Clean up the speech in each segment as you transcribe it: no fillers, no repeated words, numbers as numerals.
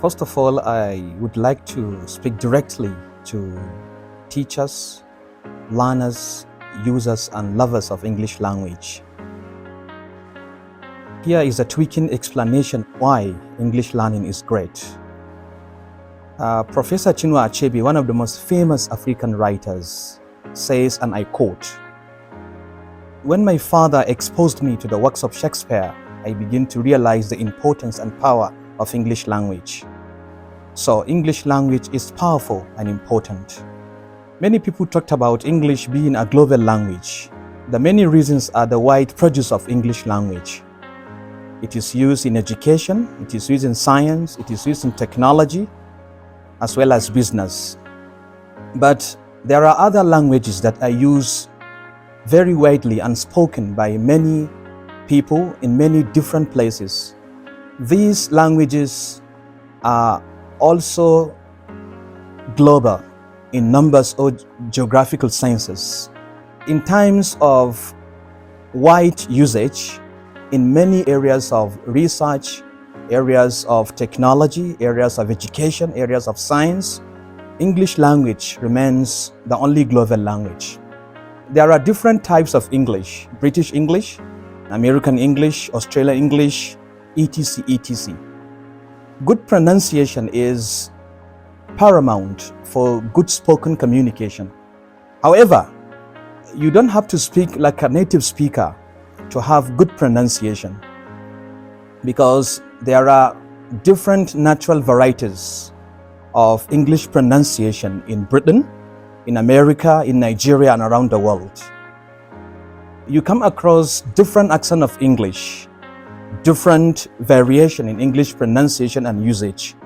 First of all, I would like to speak directly to teachers, learners, users, and lovers of English language. Here is a tweaking explanation why English learning is great. Professor Chinua Achebe, one of the most famous African writers, says, and I quote, "When my father exposed me to the works of Shakespeare, I began to realize the importance and power of English language." So English language is powerful and important. Many people talked about English being a global language. The many reasons are the wide produce of English language. It is used in education, it is used in science, it is used in technology, as well as business. But there are other languages that are used very widely and spoken by many people in many different places. These languages are also global in numbers or geographical senses. In times of wide usage in many areas of research, areas of technology, areas of education, areas of science, English language remains the only global language. There are different types of English: British English, American English, Australian English, etc., etc. Good pronunciation is paramount for good spoken communication. However, you don't have to speak like a native speaker to have good pronunciation, because there are different natural varieties of English pronunciation in Britain, in America, in Nigeria, and around the world. You come across different accent of English, different variation in English pronunciation and usage.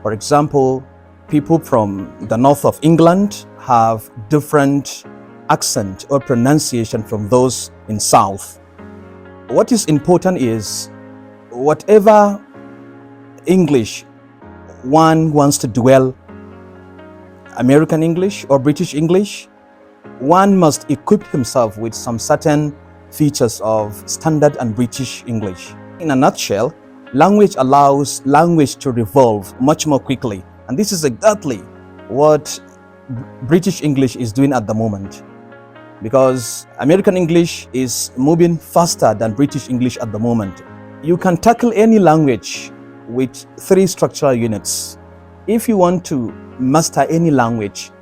For example, people from the north of England have different accent or pronunciation from those in south. What is important is whatever English one wants to dwell, American English or British English, one must equip himself with some certain features of standard and British English. In a nutshell, language allows language to revolve much more quickly. And this is exactly what British English is doing at the moment, because American English is moving faster than British English at the moment. You can tackle any language with 3 structural units. If you want to master any language,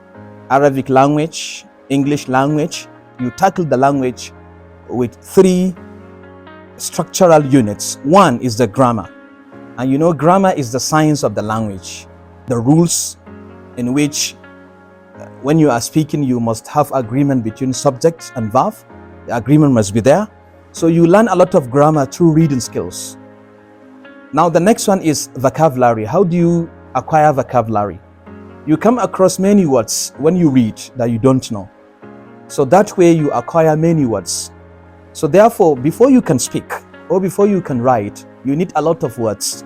Arabic language, English language, you tackle the language with 3 structural units. One is the grammar. And you know, grammar is the science of the language. The rules in which when you are speaking, you must have agreement between subject and verb. The agreement must be there. So you learn a lot of grammar through reading skills. Now the next one is vocabulary. How do you acquire vocabulary? You come across many words when you read that you don't know. So that way you acquire many words. So therefore, before you can speak or before you can write, you need a lot of words.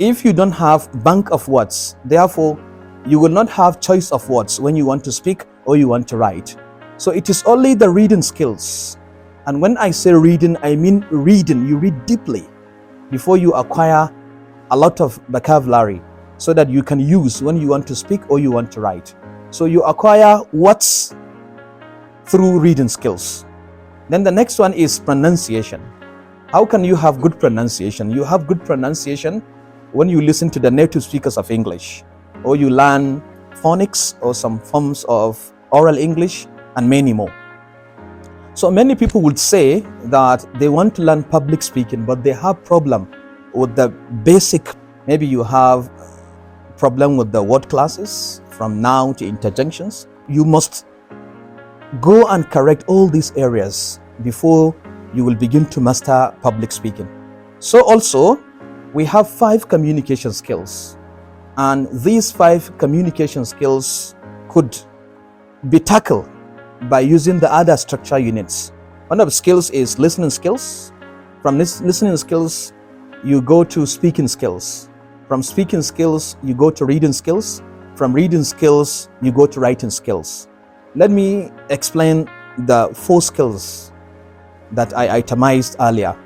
If you don't have bank of words, therefore, you will not have choice of words when you want to speak or you want to write. So it is only the reading skills. And when I say reading, I mean reading. You read deeply before you acquire a lot of vocabulary so that you can use when you want to speak or you want to write. So you acquire words through reading skills. Then the next one is pronunciation. How can you have good pronunciation? You have good pronunciation when you listen to the native speakers of English, or you learn phonics or some forms of oral English, and many more. So many people would say that they want to learn public speaking, but they have problem with the basic. Maybe you have problem with the word classes from noun to interjunctions. You must go and correct all these areas before you will begin to master public speaking. So also, we have 5 communication skills. And these 5 communication skills could be tackled by using the other structural units. One of the skills is listening skills. From listening skills, you go to speaking skills. From speaking skills, you go to reading skills. From reading skills, you go to writing skills. Let me explain the 4 skills that I itemized earlier.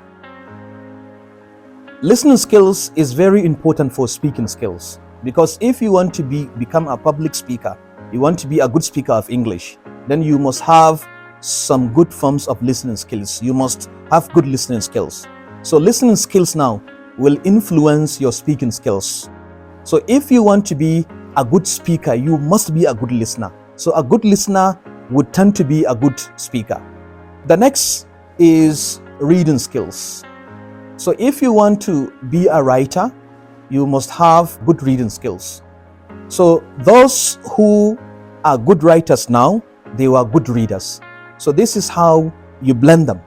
Listening skills is very important for speaking skills, because if you want to become a public speaker, you want to be a good speaker of English, then you must have some good forms of listening skills. You must have good listening skills. So listening skills now will influence your speaking skills. So if you want to be a good speaker, you must be a good listener. So a good listener would tend to be a good speaker. The next is reading skills. So if you want to be a writer, you must have good reading skills. So those who are good writers now, they were good readers. So this is how you blend them.